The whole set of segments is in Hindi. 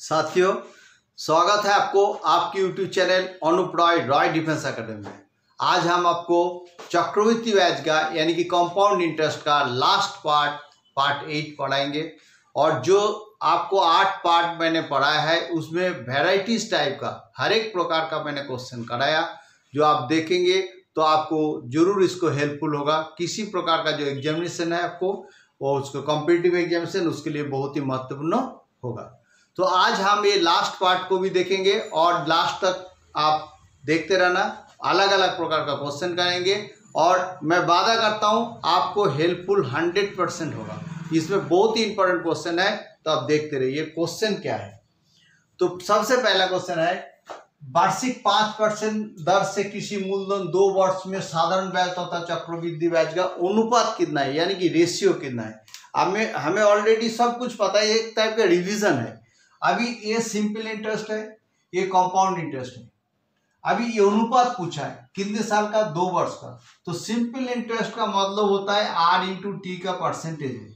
साथियों, स्वागत है आपको आपकी YouTube channel Anup Roy defence academy में। आज हम आपको चक्रवृद्धि ब्याज का यानी कि कंपाउंड इंटरेस्ट का लास्ट पार्ट 8 पढ़ाएंगे। और जो आपको 8 पार्ट मैंने पढ़ाया है उसमें वैराइटीज टाइप का हर एक प्रकार का मैंने क्वेश्चन कराया, जो आप देखेंगे तो आपको जरूर इसको हेल्पफुल होगा। किसी प्रकार का जो एग्जामिनेशन है आपको वो उसको कॉम्पिटिटिव एग्जामिनेशन उसके लिए बहुत ही महत्वपूर्ण होगा। तो आज हम ये लास्ट पार्ट को भी देखेंगे और लास्ट तक आप देखते रहना। अलग अलग प्रकार का क्वेश्चन करेंगे और मैं वादा करता हूँ आपको हेल्पफुल 100% होगा। इसमें बहुत ही इंपॉर्टेंट क्वेश्चन है, तो आप देखते रहिए क्वेश्चन क्या है। तो सबसे पहला क्वेश्चन है, वार्षिक 5% दर से किसी मूलधन 2 वर्ष में साधारण ब्याज तथा चक्रवृद्धि ब्याज का अनुपात कितना है, यानी कि रेशियो कितना है। हमें ऑलरेडी सब कुछ पता है, एक टाइप का रिवीजन है। अभी ये सिंपल इंटरेस्ट है, ये कंपाउंड इंटरेस्ट है। अभी ये अनुपात पूछा है कितने साल का, 2 वर्ष का। तो सिंपल इंटरेस्ट का मतलब होता है R/T का परसेंटेज है,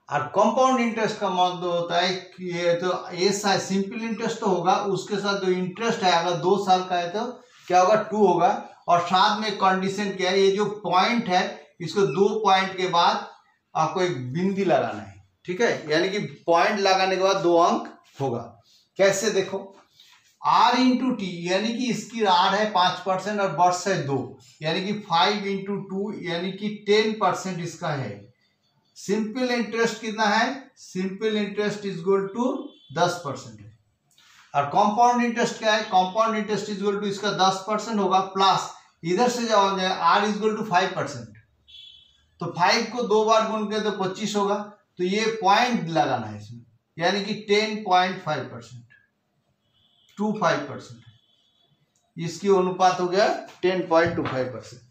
और कंपाउंड इंटरेस्ट का मतलब होता है कि ये तो ये सिंपल इंटरेस्ट तो होगा, उसके साथ जो इंटरेस्ट है अगर 2 साल का है तो क्या होगा, 2 होगा। और साथ में कंडीशन क्या है, ये जो पॉइंट है इसको 2 पॉइंट के बाद आपको एक बिंदी लगाना है, ठीक है। यानी कि पॉइंट लगाने के बाद 2 अंक होगा। कैसे देखो, R/T यानी कि इसकी R है 5% और वर्ष है 2, यानी कि 5 × 2 यानी कि 10% इसका है। सिंपल इंटरेस्ट कितना है, simple interest is equal to 10% है। और कंपाउंड इंटरेस्ट क्या है, compound interest is equal to इसका 10% होगा, प्लस इधर से जब हो जाए R इज इक्वल टू 5%, तो 5 को 2 बार गुण के तो 25 होगा। तो ये पॉइंट लगाना है इसमें, यानी कि 10.5%, 25%। इसकी अनुपात हो गया 10.25%।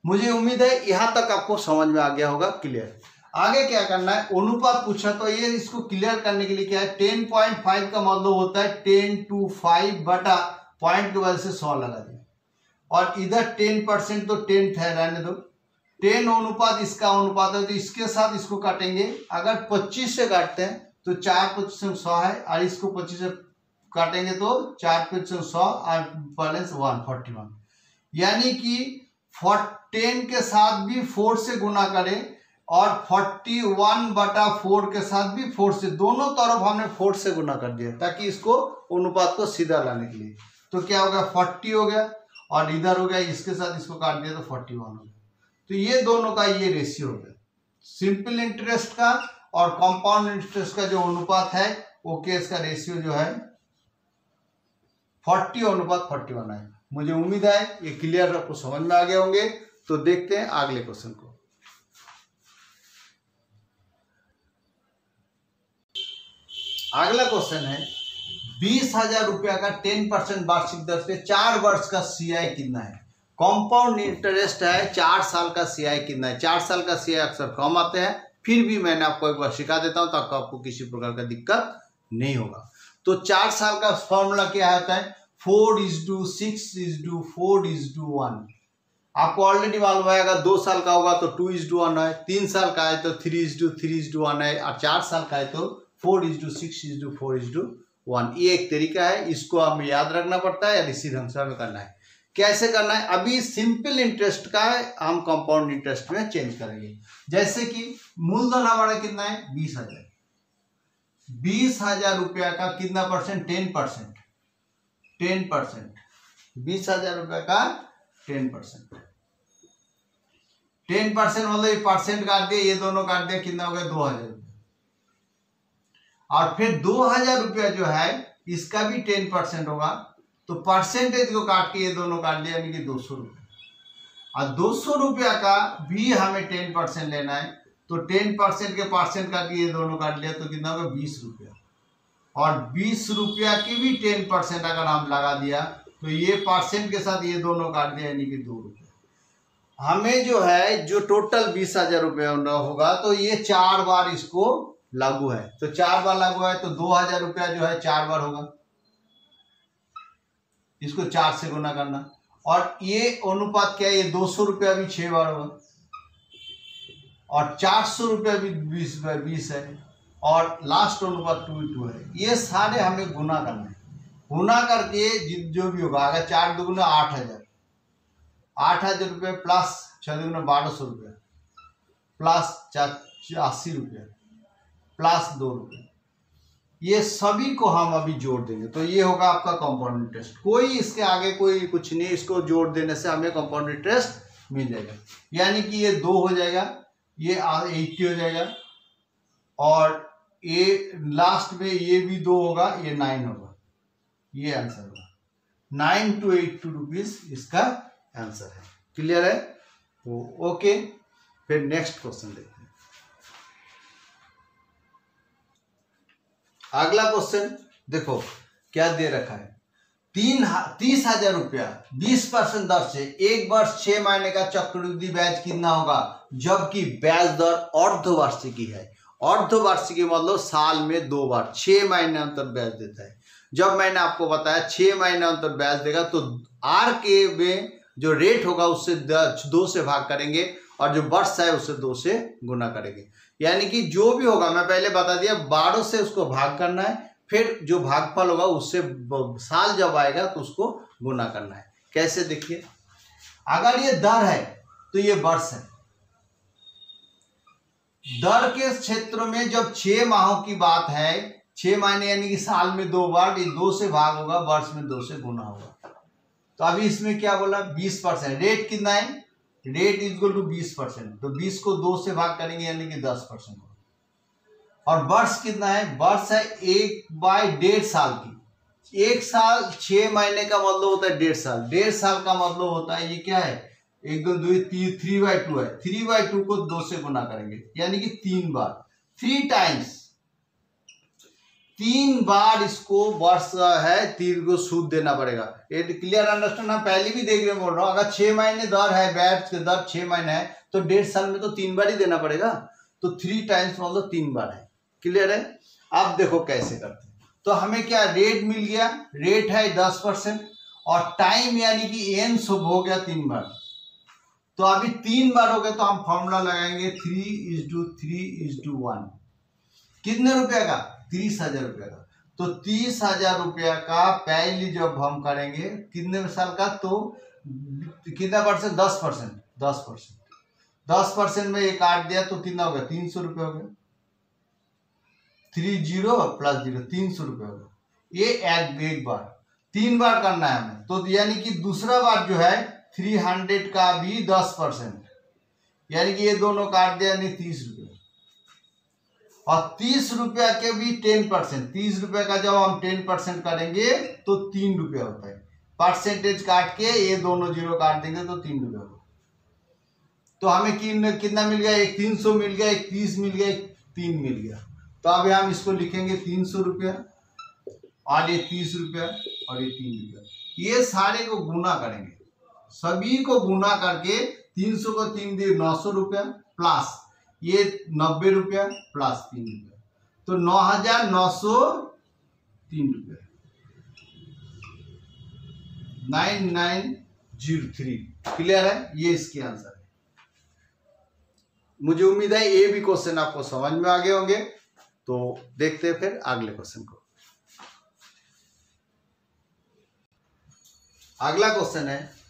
मुझे उम्मीद है यहां तक आपको समझ में आ गया होगा, क्लियर। आगे क्या करना है, अनुपात पूछा तो ये इसको क्लियर करने के लिए क्या है, 10.5 का मतलब होता है 10/5 बटा पॉइंट की वजह से 100 लगा दिया, और इधर 10% तो 10 था, रहने दो। 10 अनुपात इसका अनुपात है, तो इसके साथ इसको काटेंगे। अगर 25 से काटते हैं तो 4×5 100 है, और इसको 25 से काटेंगे तो 4×5 100 और बैलेंस 141। यानी कि 10 के साथ भी 4 से गुना करें और 41/4 के साथ भी 4 से, दोनों तरफ हमने 4 से गुना कर दिया ताकि इसको अनुपात को सीधा लाने के लिए। तो क्या हो गया, 40 हो गया, और इधर हो गया, इसके साथ इसको काट दिया तो 41 हो गया। तो ये दोनों का ये रेशियो हो गया, सिंपल इंटरेस्ट का और कंपाउंड इंटरेस्ट का जो अनुपात है वो केस का रेशियो जो है 40:41 है। मुझे उम्मीद है ये क्लियर आपको समझ में आ गए होंगे। तो देखते हैं अगले क्वेश्चन को। अगला क्वेश्चन है, 20,000 रुपया का 10% वार्षिक दर से 4 वर्ष का CI कितना है। कंपाउंड इंटरेस्ट है, 4 साल का CI कितना है। 4 साल का CI अक्सर कम आते हैं, फिर भी मैंने आपको एक बार सिखा देता हूं ताकि आपको किसी प्रकार का दिक्कत नहीं होगा। तो 4 साल का फॉर्मूला क्या होता है, 4:6:4:1। आपको ऑलरेडी मालूम है, अगर 2 साल का होगा तो 2:1 है, 3 साल का है तो 3:3:1 है, और 4 साल का है तो 4:6:4:1। ये एक तरीका है, इसको हमें याद रखना पड़ता है, या इसी ढंग से हमें करना है। कैसे करना है, अभी सिंपल इंटरेस्ट का हम कंपाउंड इंटरेस्ट में चेंज करेंगे। जैसे कि मूलधन हमारा कितना है, 20,000। 20,000 रुपया का कितना परसेंट, 10%। 20,000 रुपया का 10%। 10% मतलब ये परसेंट काट दिया, ये दोनों काट दिया, कितना हो गया, 2,000 रुपया। और फिर 2,000 रुपया जो है इसका भी 10% होगा, तो परसेंटेज को काट के ये दोनों काट दिया, यानी कि 200 रुपया। और 200 रुपया का भी हमें 10% लेना है, तो 10% के परसेंट काट के ये दोनों काट लिया, तो कितना होगा, 20 रुपया। और 20 रुपया की भी 10% अगर हम लगा दिया तो ये परसेंट के साथ ये दोनों काट दिया, यानी कि 2 रुपया। हमें जो है जो टोटल 20,000 रुपया होगा, तो ये 4 बार इसको लागू है। तो 4 बार लागू है तो 2,000 रुपया जो है 4 बार होगा, इसको 4 से गुना करना। और ये अनुपात क्या है, ये 200 रुपया भी 6 बार होगा, और 400 रुपया भी 20 है। और लास्ट 1/2 है। ये सारे हमें गुना करना है। गुना करके जो भी होगा, अगर 4 दूगुना 8,000, 8,000 रुपये प्लस 6 दूगुना 1,200 रुपये प्लस 80 रुपये प्लस 2 रुपये, ये सभी को हम अभी जोड़ देंगे। तो ये होगा आपका कंपाउंड इंटरेस्ट। कोई इसके आगे कोई कुछ नहीं, इसको जोड़ देने से हमें कंपाउंड इंटरेस्ट मिल जाएगा। यानी कि ये 2 हो जाएगा, ये 80 हो जाएगा, और ये लास्ट में ये भी 2 होगा, ये 9 होगा। ये आंसर होगा 9 to 82 रुपीज इसका आंसर है। क्लियर है? तो ओके, फिर नेक्स्ट क्वेश्चन देखते हैं। अगला क्वेश्चन देखो क्या दे रखा है। 30,000 रुपया 20% दर से 1 वर्ष 6 महीने का चक्रवृद्धि ब्याज कितना होगा, जबकि ब्याज दर अर्धवार्षिकी है। अर्धवार्षिकी मतलब साल में 2 बार 6 महीने अंतर ब्याज देता है। जब मैंने आपको बताया 6 महीने अंतर ब्याज देगा, तो आर के में जो रेट होगा उससे 2 से भाग करेंगे, और जो वर्ष है उससे 2 से गुना करेंगे। यानी कि जो भी होगा, मैं पहले बता दिया, 12 से उसको भाग करना है, फिर जो भागफल होगा उससे साल जब आएगा तो उसको गुना करना है। कैसे देखिए, अगर ये दर है तो ये वर्ष है। दर के क्षेत्र में जब 6 माहों की बात है, 6 महीने यानी कि साल में 2 बार, ये 2 से भाग होगा, वर्ष में 2 से गुना होगा। तो अभी इसमें क्या बोला, 20%। रेट कितना है, रेट इज इक्वल टू 20%, तो 20 को 2 से भाग करेंगे यानी कि 10%। और वर्ष कितना है, वर्ष है 1/1.5 साल की। 1 साल 6 महीने का मतलब होता है 1.5 साल। 1.5 साल का मतलब होता है, ये क्या है, 1 2 2 3 3/2 है। 3/2 को 2 से गुना करेंगे यानी कि 3 बार, 3 टाइम्स, 3 बार इसको वर्ष है 3 को सूद देना पड़ेगा। ये क्लियर अंडरस्टैंड? हम पहले भी देख रहे बोल रहा हूँ, अगर 6 महीने दर है, ब्याज की दर 6 महीने है, तो 1.5 साल में तो 3 बार ही देना पड़ेगा। तो 3 टाइम्स मतलब 3 बार है। क्लियर है? अब देखो कैसे करते हैं। तो हमें क्या रेट मिल गया, रेट है 10%, और टाइम यानी कि एन शुभ हो गया 3 बार। तो अभी 3 बार हो गए, तो हम फॉर्मूला लगाएंगे 3:3:1। कितने रुपए का, 30,000 रुपये का। तो 30,000 रुपया का पहली जब हम करेंगे कितने साल का, तो कितना परसेंट, 10%। 10% में ये काट दिया तो कितना हो गया, 300 रुपये हो गया। 30 + 0 300 रुपये हो गया। ये एक बार 3 बार करना है हमें। तो यानी कि दूसरा बार जो है 300 का भी 10%, यानी कि ये दोनों काट दिया, यानी 30 रुपये। और 30 रुपया के भी 10%, 30 रुपये का जब हम 10% करेंगे तो 3 रुपया होता है। परसेंटेज काट के ये दोनों 0 काट देंगे तो 3 रुपया होगा। तो हमें कितना मिल गया, एक 300 मिल गया, एक 30 मिल गया, एक 3 मिल गया। तो अभी हम इसको लिखेंगे 300 रुपया, और ये 30 रुपया, और ये 3 रुपया। ये सारे को गुना करेंगे, सभी को गुना करके 300 को 3 दिए 900 रुपया, प्लस ये 90 रुपया प्लस 3 रुपया, तो 9,903 रुपया, 9903। क्लियर है? ये इसके आंसर है। मुझे उम्मीद है ये भी क्वेश्चन आपको समझ में आ गए होंगे। तो देखते हैं फिर अगले क्वेश्चन को। अगला क्वेश्चन है,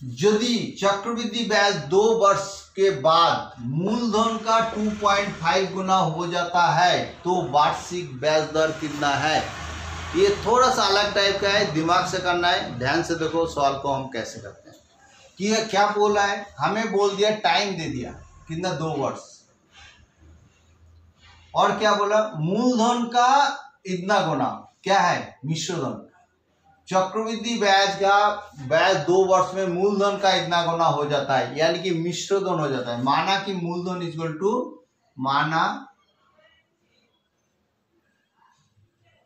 यदि चक्रवृद्धि ब्याज 2 वर्ष के बाद मूलधन का 2.5 गुना हो जाता है तो वार्षिक ब्याज दर कितना है। ये थोड़ा सा अलग टाइप का है, दिमाग से करना है। ध्यान से देखो सवाल को हम कैसे करते हैं। कि यह क्या बोला है, हमें बोल दिया, टाइम दे दिया कितना, 2 वर्ष, और क्या बोला, मूलधन का इतना गुना, क्या है, मिश्रधन। चक्रवृद्धि ब्याज 2 वर्ष में मूलधन का इतना गुना हो जाता है, यानी कि मिश्रधन हो जाता है। माना कि मूलधन इक्वल टू,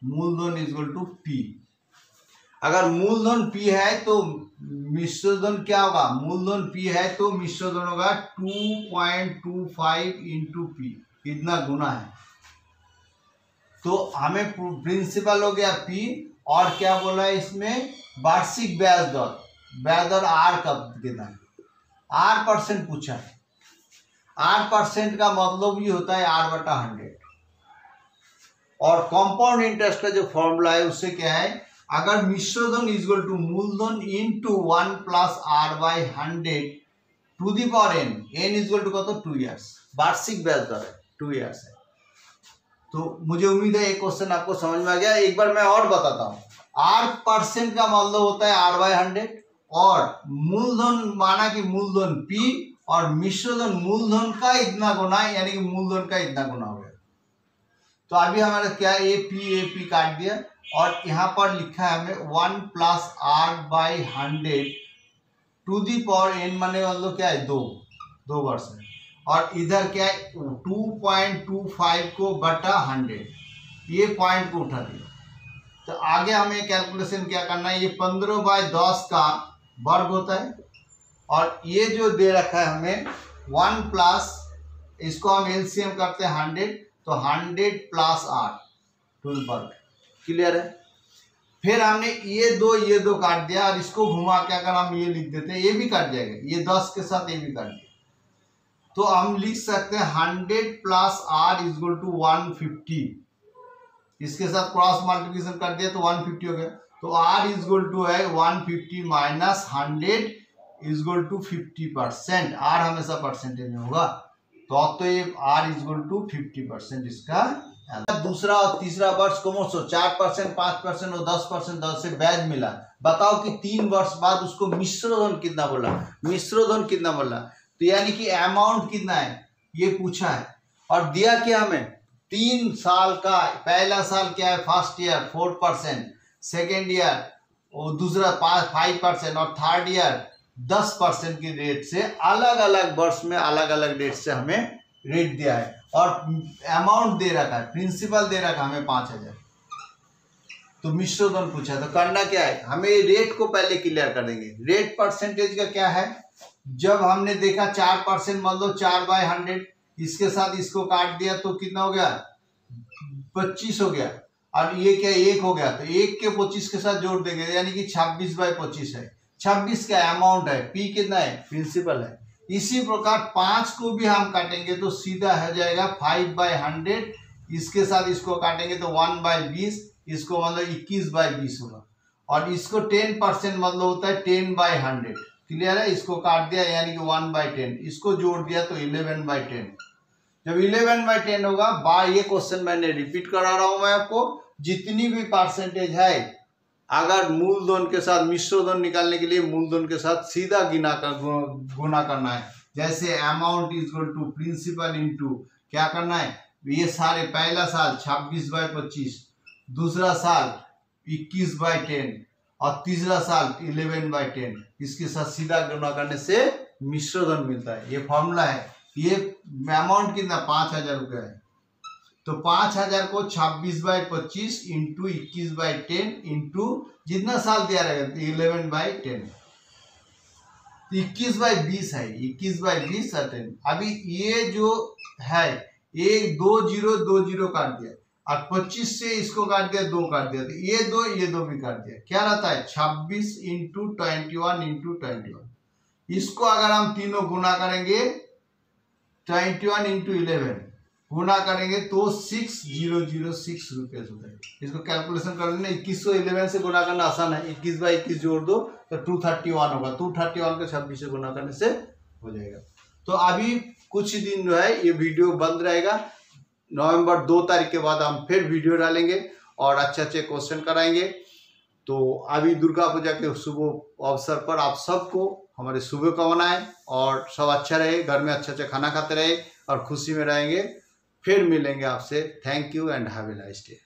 मूलधन इक्वल टू P। अगर मूलधन P है तो मिश्रधन क्या होगा, मूलधन P है तो मिश्रधन होगा 2.25 × P, इतना गुना है। तो हमें प्रिंसिपल हो गया P, और क्या बोला है इसमें, वार्षिक ब्याज दर R का कितना है, R% पूछा है। R% का मतलब ही होता है R/100। और कंपाउंड इंटरेस्ट का जो फॉर्मूला है उससे क्या है, अगर मिश्र धन इज इक्वल टू मूलधन into 1 plus r by 100 to the power n, n is equal to कत 2 ईयर्स, वार्षिक ब्याज दर है 2 ईयर्स है। तो मुझे उम्मीद है ये क्वेश्चन आपको समझ में आ गया। एक बार मैं और बताता हूँ, आर परसेंट का मतलब होता है आर बाई 100 और मूलधन माना कि मूलधन पी और मिश्रधन मूलधन का इतना गुना यानी कि मूलधन का इतना गुना हो गया। तो अभी हमारा क्या ए पी काट दिया और यहाँ पर लिखा है हमें 1 plus r by 100 to the power n माने मतलब क्या है 2 वर्ष है और इधर क्या है 2.25 को बटा 100, ये पॉइंट को उठा दिया। तो आगे हमें कैलकुलेशन क्या करना है, ये 15/10 का वर्ग होता है और ये जो दे रखा है हमें 1 प्लस, इसको हम एलसीएम करते हैं 100, तो 100 प्लस 8 टू द वर्ग, क्लियर है। फिर हमने ये दो काट दिया और इसको घुमा के अगर हम ये लिख देते हैं ये भी काट जाएगा, ये 10 के साथ ये भी काट दिया, तो हम लिख सकते हैं 100 plus r is equal to 150, इसके साथ क्रॉस मल्टीप्लिकेशन कर दिया तो 150 हो गया। तो आर इज इक्वल टू है 150 minus 100 is equal to 50%, r हमेशा परसेंटेज में होगा तो ये आर इज इक्वल टू 50% इसका। दूसरा और तीसरा वर्ष क्रमशः 4%, 5% और 10% दर से ब्याज मिला। बताओ कि 3 वर्ष बाद उसको मिश्रधन कितना बोला, मिश्रधन कितना बोला, तो यानी कि अमाउंट कितना है ये पूछा है और दिया क्या हमें 3 साल का, पहला साल क्या है फर्स्ट ईयर 4%, सेकेंड ईयर और दूसरा 5% और थर्ड ईयर 10% की रेट से अलग अलग वर्ष में अलग अलग रेट से हमें रेट दिया है और अमाउंट दे रखा है, प्रिंसिपल दे रखा है हमें 5000। तो मिश्रधन पूछा तो करना क्या है, हमें रेट को पहले क्लियर कर देंगे। रेट परसेंटेज का क्या है, जब हमने देखा 4% मतलब 4/100, इसके साथ इसको काट दिया तो कितना हो गया 25 हो गया और ये क्या 1 हो गया, तो 1 के 25 के साथ जोड़ देंगे यानी कि 26/25 है। 26 का अमाउंट है, पी कितना है प्रिंसिपल है। इसी प्रकार 5 को भी हम काटेंगे तो सीधा हो जाएगा 5/100, इसके साथ इसको काटेंगे तो 1/20, इसको मतलब 21/20 होगा और इसको 10% मतलब होता है 10/100, क्लियर है। इसको काट दिया यानी कि 1/10, इसको जोड़ दिया तो 11/10। जब 11/10 होगा ये क्वेश्चन मैंने रिपीट करा रहा हूं मैं आपको, जितनी भी परसेंटेज है अगर मूलधन के साथ मिश्रधन निकालने के लिए मूलधन के साथ सीधा गुना करना है। जैसे amount is equal to principal into क्या करना है, ये सारे पहला साल 26/25, दूसरा साल 21/10 और तीसरा साल 11/10, इसके साथ सीधा गुना करने से मिश्रधन मिलता है। ये फॉर्मूला है। ये अमाउंट कितना 5000 रुपये है, तो 5000 को 26/25 इंटू 21/10 इंटू जितना साल दिया रहेगा 11/10, 21/20 है, 21/20 और 10। अभी ये जो है एक 2 0 काट दिया और 25 से इसको काट दिया 2 काट दिया, तो ये दो भी काट दिया, क्या रहता है 26 इंटू 21 इंटू 21। इसको अगर हम तीनों गुना करेंगे 21 इंटू 11 गुना करेंगे तो 6006 रुपये हो जाएगा। इसको कैलकुलेशन कर लेना, 2111 से गुना करना आसान है, 21/21 जोड़ दो तो 231 होगा, 231 को 26 से गुना करने से हो जाएगा। तो अभी कुछ दिन जो है ये वीडियो बंद रहेगा, नवंबर 2 तारीख के बाद हम फिर वीडियो डालेंगे और अच्छे क्वेश्चन कराएंगे। तो अभी दुर्गा पूजा के शुभ अवसर पर आप सबको हमारे शुभकामनाएं और सब अच्छा रहे, घर में अच्छा खाना खाते रहे और खुशी में रहेंगे। फिर मिलेंगे आपसे। Thank you and have a nice day.